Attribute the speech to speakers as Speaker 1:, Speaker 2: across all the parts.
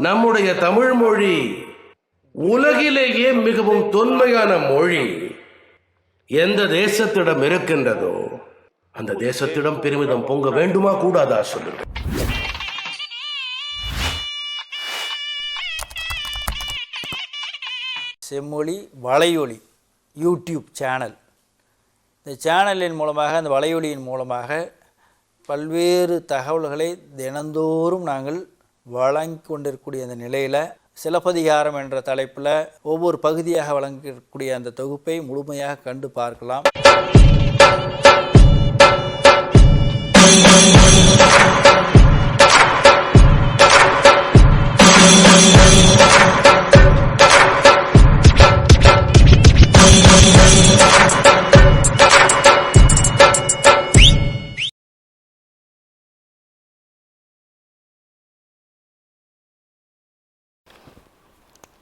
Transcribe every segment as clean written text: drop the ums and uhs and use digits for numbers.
Speaker 1: நம்முடைய தமிழ் மொழி உலகிலேயே மிகவும் தொன்மையான மொழி. எந்த தேசத்திடம் இருக்கின்றதோ அந்த தேசத்திடம் பெருமிதம் பொங்க வேண்டுமா கூடாதா சொல்லுங்க.
Speaker 2: செம்மொழி வலையொலி யூடியூப் சேனல். இந்த சேனலின் மூலமாக, அந்த வலையொலியின் மூலமாக பல்வேறு தகவல்களை தினந்தோறும் நாங்கள் வழங்கி கொண்டிருக்கக்கூடிய அந்த நிலையில் சிலப்பதிகாரம் என்ற தலைப்பில் ஒவ்வொரு பகுதியாக வழங்கக்கூடிய அந்த தொகுப்பை முழுமையாக கண்டு பார்க்கலாம்.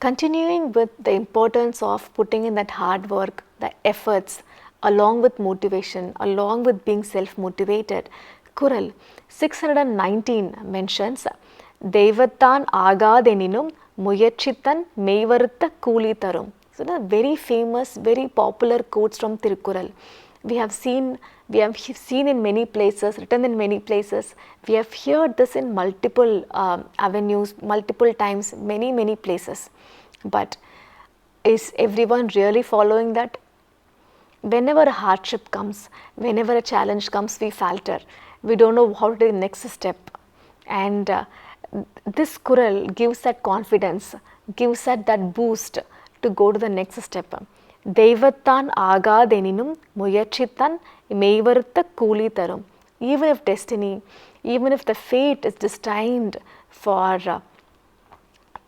Speaker 3: Continuing with the importance of putting in that hard work, the efforts, along with motivation, along with being self-motivated, Kural 619 mentions, Devathan agadeninum muyachithan meivarutha kooli tharum. So, the very famous, very popular quotes from Tirukkural. We have seen in many places, written in many places. We have heard this in multiple avenues, multiple times, many places. But is everyone really following that? Whenever a hardship comes, whenever a challenge comes, we falter. We don't know how to do the next step. And this Kural gives that confidence, gives that boost to go to the next step. Devathan agadeninum muyachithan meivarutha kooli tharum. Even if destiny, even if the fate is destined for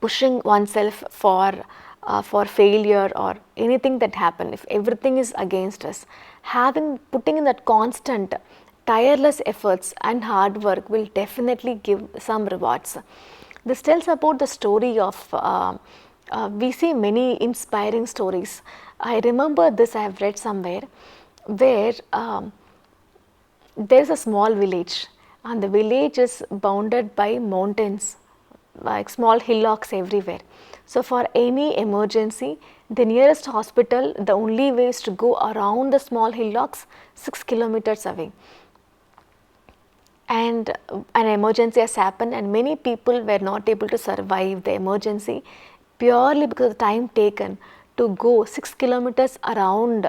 Speaker 3: pushing oneself for failure or anything that happen, if everything is against us, putting in that constant tireless efforts and hard work will definitely give some rewards. This tells about the story of we see many inspiring stories. I remember this, I have read somewhere, where there is a small village and the village is bounded by mountains, like small hillocks everywhere. So for any emergency, the nearest hospital, the only way is to go around the small hillocks 6 kilometers away. And an emergency has happened and many people were not able to survive the emergency purely because of the time taken to go 6 kilometers around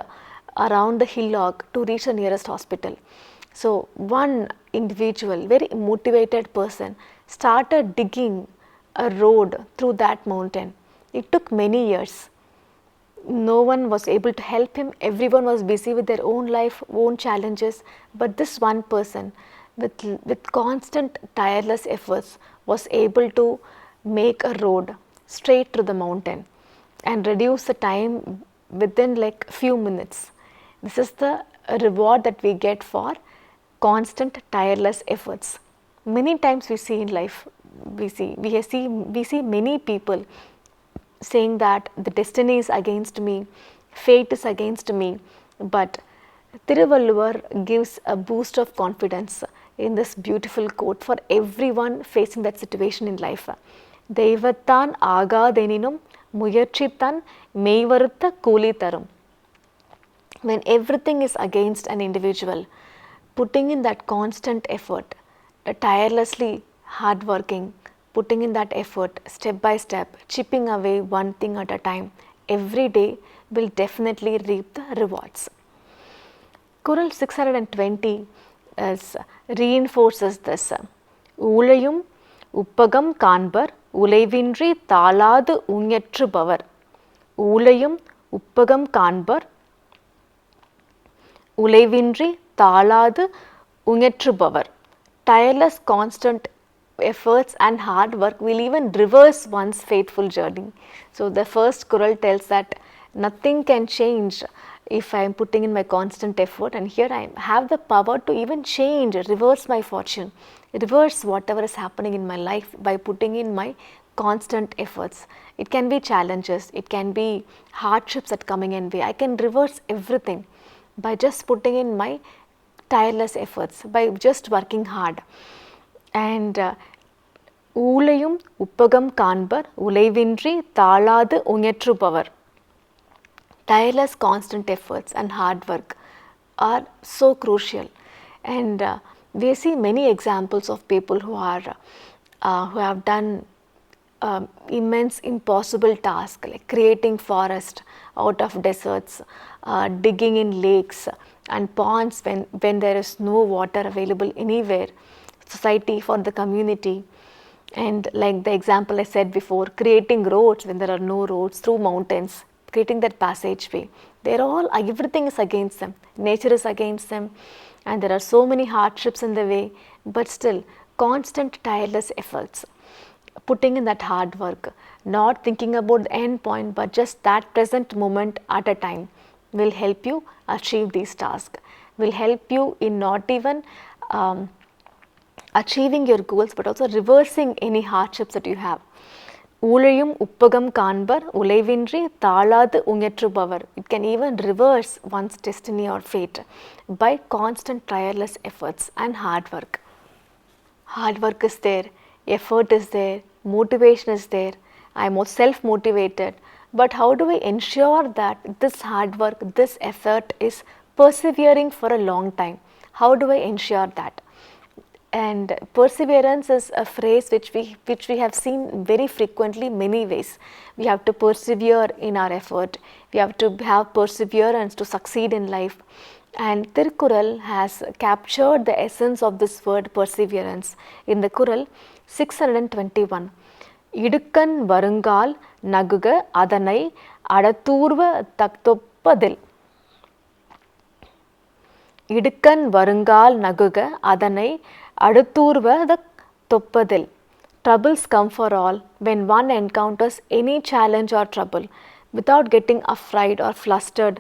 Speaker 3: the hillock to reach the nearest hospital. So one individual, very motivated person, started digging a road through that mountain. It took many years. No one was able to help him. Everyone was busy with their own life, own challenges. But this one person, with constant tireless efforts, was able to make a road straight through the mountain and reduce the time within like few minutes. This is the reward that we get for constant tireless efforts. Many times we see in life, we see many people saying that the destiny is against me, fate is against me, but Tiruvalluvar gives a boost of confidence in this beautiful quote for everyone facing that situation in life. Devathan agadeninum muyachithan meivarutha kooli tharum. When everything is against an individual, putting in that constant effort, tirelessly hard working, putting in that effort step by step, chipping away one thing at a time, every day will definitely reap the rewards. Kural 620 reinforces this. Ulayum uppagam kanbar உலைவின்றி தாளாது உஞற்றுபவர். ஊலையும் உப்பகம் காண்பர் உலைவின்றி தாளாது உஞற்றுபவர். Tireless, constant efforts and hard work will even reverse one's fateful journey. So the first Kural tells that nothing can change if I am putting in my constant effort, and here I have the power to even change, reverse my fortune, reverse whatever is happening in my life by putting in my constant efforts. It can be challenges, it can be hardships that coming in way. I can reverse everything by just putting in my tireless efforts, by just working hard. And ஊழையும் உப்பகம் காண்பர் உழைவின்றி தாழாது உயற்றுபவர். Tireless constant efforts and hard work are so crucial, and we see many examples of people who have done immense impossible tasks like creating forest out of deserts, digging in lakes and ponds when there is no water available anywhere, society for the community. And like the example I said before, creating roads when there are no roads through mountains, creating that passageway. They're all, everything is against them. Nature is against them, and there are so many hardships in the way, but still, constant tireless efforts, putting in that hard work, not thinking about the end point, but just that present moment at a time will help you achieve these tasks, will help you in not even achieving your goals, but also reversing any hardships that you have. ஊழையும் உப்பகம் காண்பர் உழைவின்றி தாழாது உயற்றுபவர். It can even reverse one's destiny or fate by constant tireless efforts and hard work. Hard work is there, effort is there, motivation is there. I am more self-motivated. But how do I ensure that this hard work, this effort is persevering for a long time? How do I ensure that? And perseverance is a phrase which we have seen very frequently many ways. We have to persevere in our effort. We have to have perseverance to succeed in life. And Tirukkural has captured the essence of this word perseverance in the Kural 621. இடுக்கண் வருங்கால் நகுக அதனை அடத்தூர்வ தக்தொப்பதில். இடுக்கண் வருங்கால் நகுக அதனை அடுத்தூர்வ தொப்பதில். Troubles come for all. When one encounters any challenge or trouble, without getting afraid or flustered,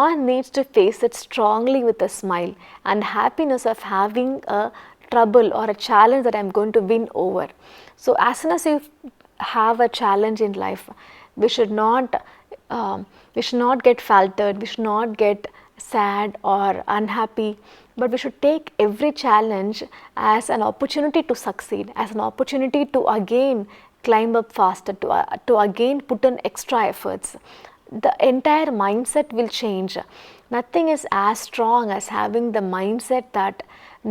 Speaker 3: one needs to face it strongly with a smile and happiness of having a trouble or a challenge that I am going to win over. So as soon as you have a challenge in life, we should not get faltered, we should not get sad or unhappy, but we should take every challenge as an opportunity to succeed, as an opportunity to again climb up faster, to again put in extra efforts. The entire mindset will change. Nothing is as strong as having the mindset that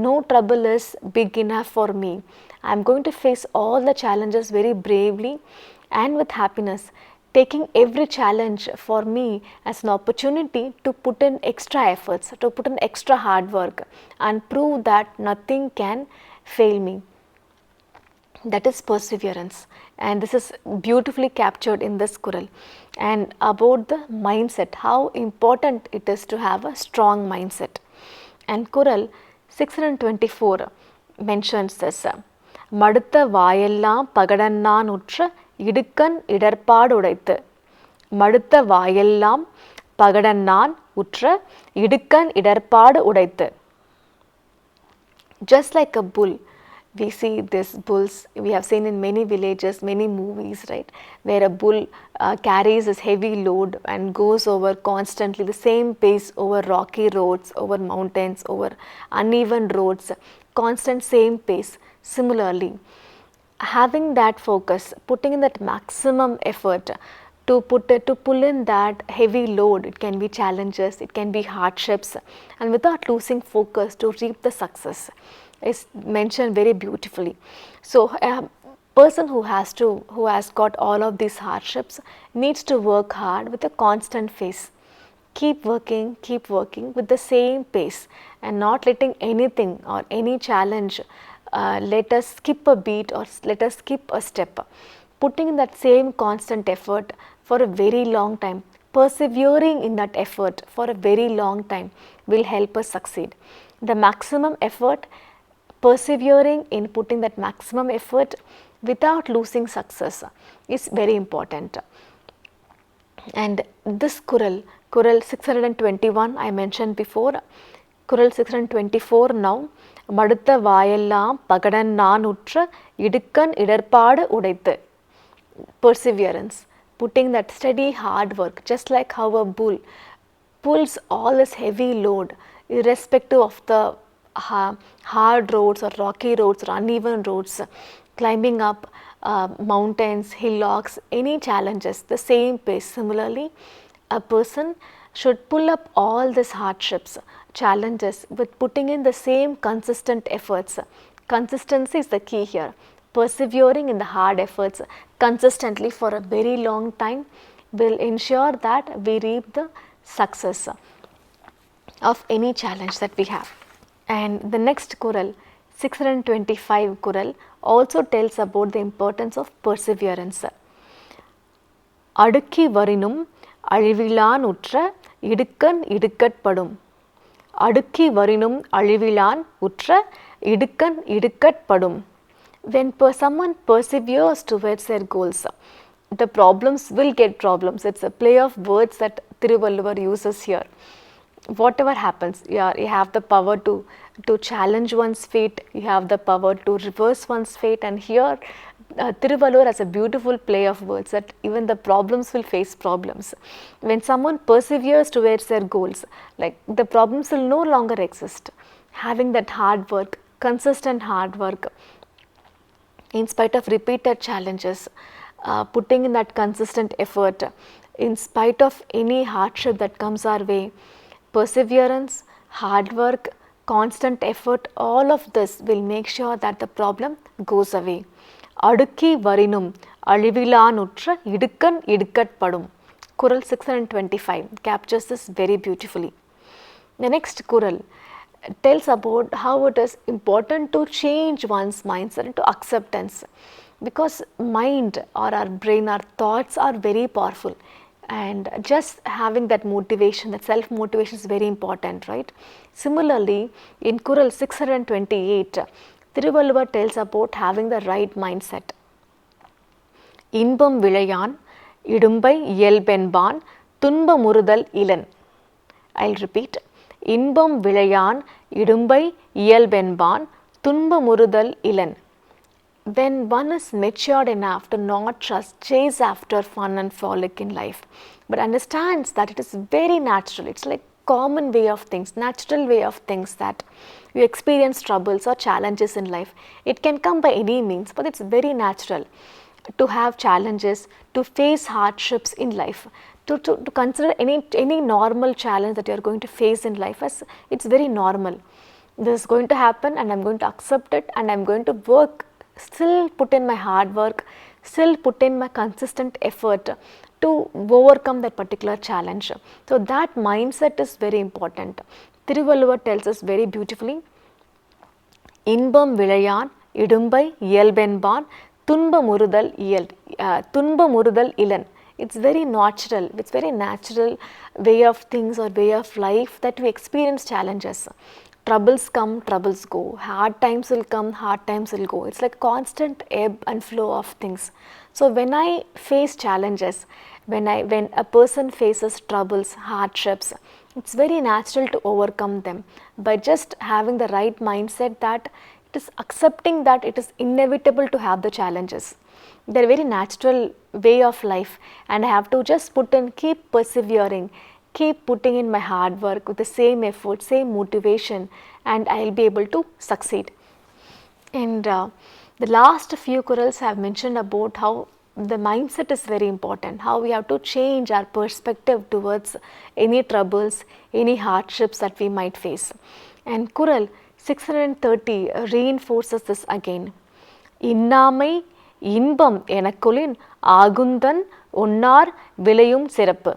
Speaker 3: no trouble is big enough for me. I am going to face all the challenges very bravely and with happiness, taking every challenge for me as an opportunity to put in extra efforts, to put in extra hard work and prove that nothing can fail me. That is perseverance, and this is beautifully captured in this Kural. And about the mindset, how important it is to have a strong mindset. And Kural 624 mentions this. மடுத்த வாயெல்லாம் பகடன்னான் உற்ற இடுக்கண் இடர்பாடு உடைத்து. மடுத்த வாயெல்லாம் பகடன்னான் உற்ற இடுக்கண் இடர்பாடு உடைத்து. Just like a bull, we see these bulls, we have seen in many villages, many movies, right, where a bull carries this heavy load and goes over constantly the same pace over rocky roads, over mountains, over uneven roads, constant same pace. Similarly, having that focus, putting in that maximum effort to pull in that heavy load, it can be challenges, it can be hardships, and without losing focus to reap the success is mentioned very beautifully. So a person who has got all of these hardships needs to work hard with a constant face. Keep working with the same pace and not letting anything or any challenge let us skip a beat or let us skip a step. Putting in that same constant effort for a very long time, persevering in that effort for a very long time will help us succeed. The maximum effort, persevering in putting that maximum effort without losing success is very important. And this Kural 621 I mentioned before, Kural 624 now. மடுத்த வாயெல்லாம் பகடன் நான் உற்ற இடுக்கண் இடர்பாடு உடைத்து. Perseverance, putting that steady hard work, just like how a bull pulls all this heavy load irrespective of the hard roads or rocky roads or uneven roads, climbing up mountains, hillocks, any challenges, the same pace. Similarly, a person should pull up all these hardships, challenges with putting in the same consistent efforts. Consistency is the key here. Persevering in the hard efforts consistently for a very long time will ensure that we reap the success of any challenge that we have. And the next Kural, 625 Kural, also tells about the importance of perseverance. அடுக்கி வரினும் அழிவிலான் உற்ற இடுக்கண் இடுக்கட்படும். அடுக்கி வரினும் அழிவிலான் உற்ற இடுக்கண் இடுக்கட்படும். When someone perseveres towards their goals, the problems will get problems. It's a play of words that Tiruvallur uses here. Whatever happens, you have the power to challenge one's fate, you have the power to reverse one's fate, and here Tiruvallur has a beautiful play of words that even the problems will face problems. When someone perseveres towards their goals, like the problems will no longer exist. Having that hard work, consistent hard work, in spite of repeated challenges, putting in that consistent effort, in spite of any hardship that comes our way, perseverance, hard work, constant effort, all of this will make sure that the problem goes away. அடுக்கி வரினும் அழிவிலானுற்ற இடுக்கண் இடுக்கட்படும். Kural 625 captures this very beautifully. The next Kural tells about how it is important to change one's mindset into acceptance, because mind or our brain, our thoughts are very powerful, and just having that motivation, that self motivation is very important, right? Similarly, in Kural 628, Tiruvallur tells about having the right mindset. இன்பம் விளையான் இடும்பை இயல்பென்பான் துன்பமுறுதல் இலன். I'll repeat. இன்பம் விளையான் இடும்பை இயல்பென்பான் துன்பமுறுதல் இலன். When one is matured enough to not just chase after fun and frolic in life, but understands that it is very natural, it's like common way of things, natural way of things, that you experience troubles or challenges in life. It can come by any means, but it's very natural to have challenges, to face hardships in life, to consider any normal challenge that you are going to face in life as it's very normal. This is going to happen and I'm going to accept it, and I'm going to work, still put in my hard work, still put in my consistent effort to overcome that particular challenge. So that mindset is very important. Tiruvallur tells us very beautifully, இன்பம் விளையான் இடும்பை இயல்பென்பான் துன்பமுறுதல் இலன். It's very natural way of things or way of life that we experience challenges. Troubles come, troubles go. Hard times will come, hard times will go. It's like constant ebb and flow of things. So when I face challenges, when a person faces troubles, hardships, it's very natural to overcome them by just having the right mindset, that it is accepting that it is inevitable to have the challenges. They're a very natural way of life, and I have to just keep persevering, keep putting in my hard work with the same effort, same motivation, and I'll be able to succeed. And the last few Kurals have mentioned about how the mindset is very important, how we have to change our perspective towards any troubles, any hardships that we might face. And Kural 630 reinforces this again. இன்னாமை இன்பம் எனக்குளின் ஆகுந்தன் ஒன்னார் விளையும் சிறப்பு.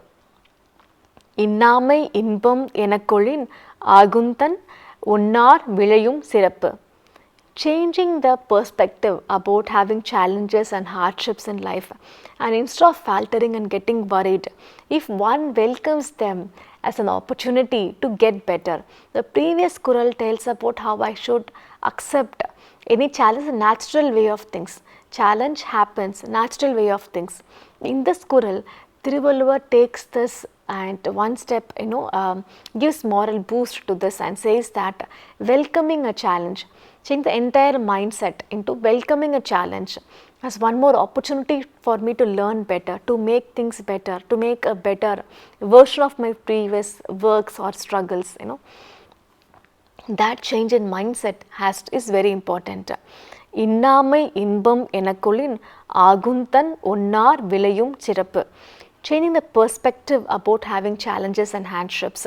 Speaker 3: இன்னாமை இன்பம் எனக்கொழின் ஆகுந்தன் ஒன்னார் விளையும் சிறப்பு. Changing the perspective about having challenges and hardships in life, and instead of faltering and getting worried, if one welcomes them as an opportunity to get better. The previous Kural tells about how I should accept any challenge, a natural way of things. Challenge happens, natural way of things. In this Kural, Tiruvallur takes this and one step, gives moral boost to this and says that welcoming a challenge, change the entire mindset into welcoming a challenge as one more opportunity for me to learn better, to make things better, to make a better version of my previous works or struggles, that change in mindset is very important. இன்னாமை இன்பம் எனக்குளின் ஆகுந்தன் ஒன்னார் விளையும் சிறப்பு. Changing the perspective about having challenges and hardships,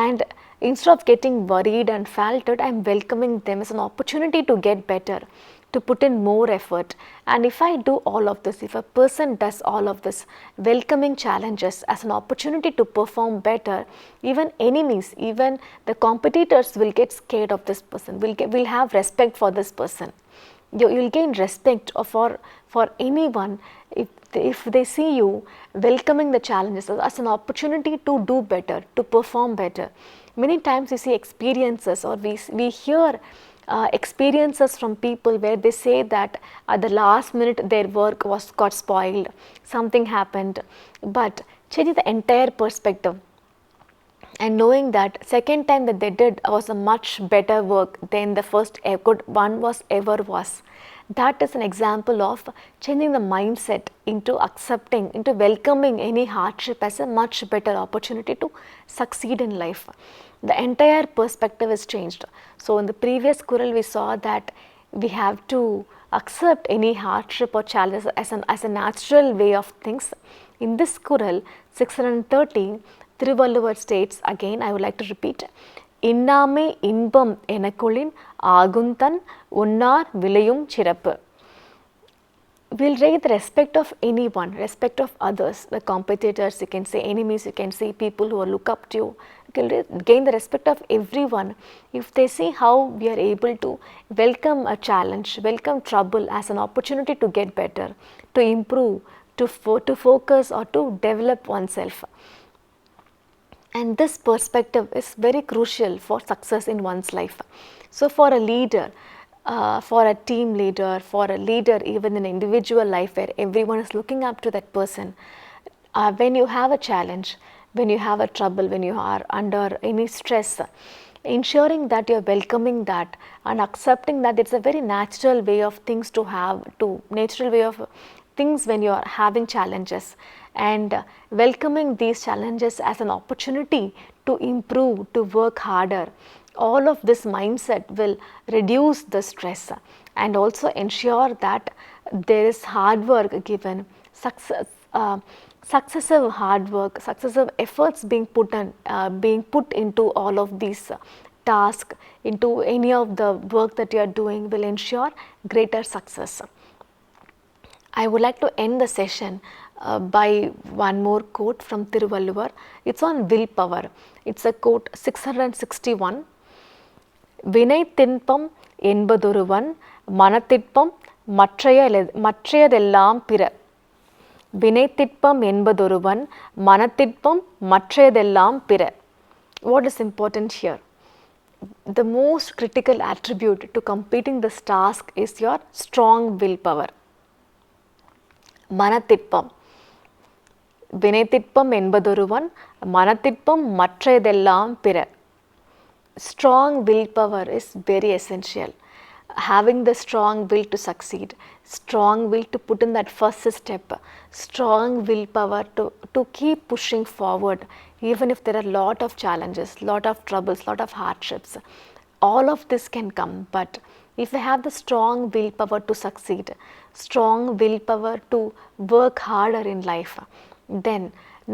Speaker 3: and instead of getting worried and faltered, I'm welcoming them as an opportunity to get better, to put in more effort. And if I do all of this, if a person does all of this, welcoming challenges as an opportunity to perform better, even enemies, even the competitors will get scared of this person, will have respect for this person. You'll gain respect for anyone if they see you welcoming the challenges as an opportunity to do better, to perform better. Many times we see experiences, or we hear experiences from people where they say that at the last minute their work got spoiled, something happened. But changing the entire perspective and knowing that second time that they did was a much better work than the first good one ever was. That is an example of changing the mindset into accepting, into welcoming any hardship as a much better opportunity to succeed in life. The entire perspective is changed. So in the previous Kural we saw that we have to accept any hardship or challenge as a natural way of things. In this Kural 630, Tiruvallur states, again I would like to repeat, இன்னாமை இன்பம் எனக்குளின் ஆகுந்தன் ஒன்னார் விளையும் சிறப்பு. We'll raise the respect of anyone, respect of others, the competitors, you can say enemies, you can see people who look up to you. You can gain the respect of everyone if they see how we are able to welcome a challenge, welcome trouble as an opportunity to get better, to improve, to focus or to develop oneself. And this perspective is very crucial for success in one's life. So for a leader, for a team leader, for a leader even in individual life where everyone is looking up to that person, when you have a challenge, when you have a trouble, when you are under any stress, ensuring that you are welcoming that and accepting that it's a very natural way of things to have, natural way of things when you are having challenges, and welcoming these challenges as an opportunity to improve, to work harder. All of this mindset will reduce the stress and also ensure that there is hard work given, successive hard work, successive efforts being put into all of these tasks, into any of the work that you are doing will ensure greater success. I would like to end the session by one more quote from Tiruvallur. It's on willpower. It's a quote 661. வினை தின்பம் என்பதொருவன் மனத்திற்பம் மற்றையதெல்லாம் பிற. வினைத்திற்பம் என்பதொருவன் மனத்திற்பம் மற்றையதெல்லாம் பிற. What is important here? The most critical attribute to completing this task is your strong willpower. மனத்திற்பம், வினைத்திற்பம் என்பதொருவன் மனத்திற்பம் மற்றையதெல்லாம் பிற. Strong willpower is very essential. Having the strong will to succeed, strong will to put in that first step, strong willpower to keep pushing forward even if there are lot of challenges, lot of troubles, lot of hardships. All of this can come, but if we have the strong willpower to succeed, strong willpower to work harder in life, then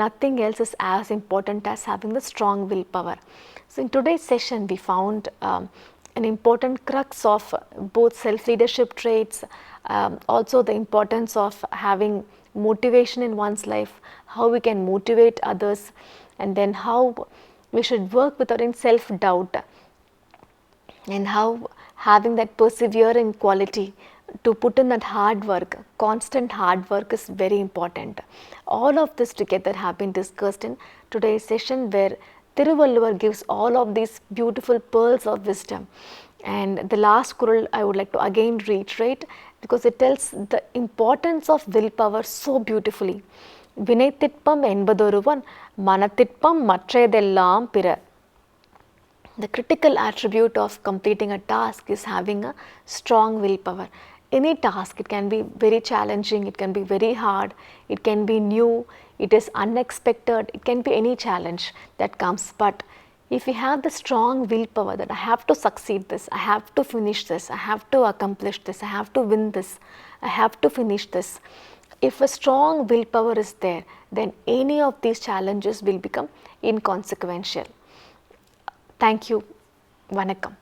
Speaker 3: nothing else is as important as having the strong willpower. So in today's session we found an important crux of both self-leadership traits, also the importance of having motivation in one's life, how we can motivate others, and then how we should work with our own self-doubt, and how having that persevering quality to put in that hard work, constant hard work is very important. All of this together have been discussed in today's session, where Tiruvallur gives all of these beautiful pearls of wisdom. And the last Kural I would like to again reiterate, because it tells the importance of willpower so beautifully. வினைத்திற்பம் என்பதொருவன் மனத்திற்பம் மற்றையதெல்லாம் பிற. The critical attribute of completing a task is having a strong willpower. Any task, it can be very challenging, it can be very hard, it can be new, it is unexpected, it can be any challenge that comes. But If you have the strong willpower that I have to succeed this, I have to finish this, I have to accomplish this, I have to win this, I have to finish this. If a strong willpower is there, then any of these challenges will become inconsequential. Thank you. Vanakkam.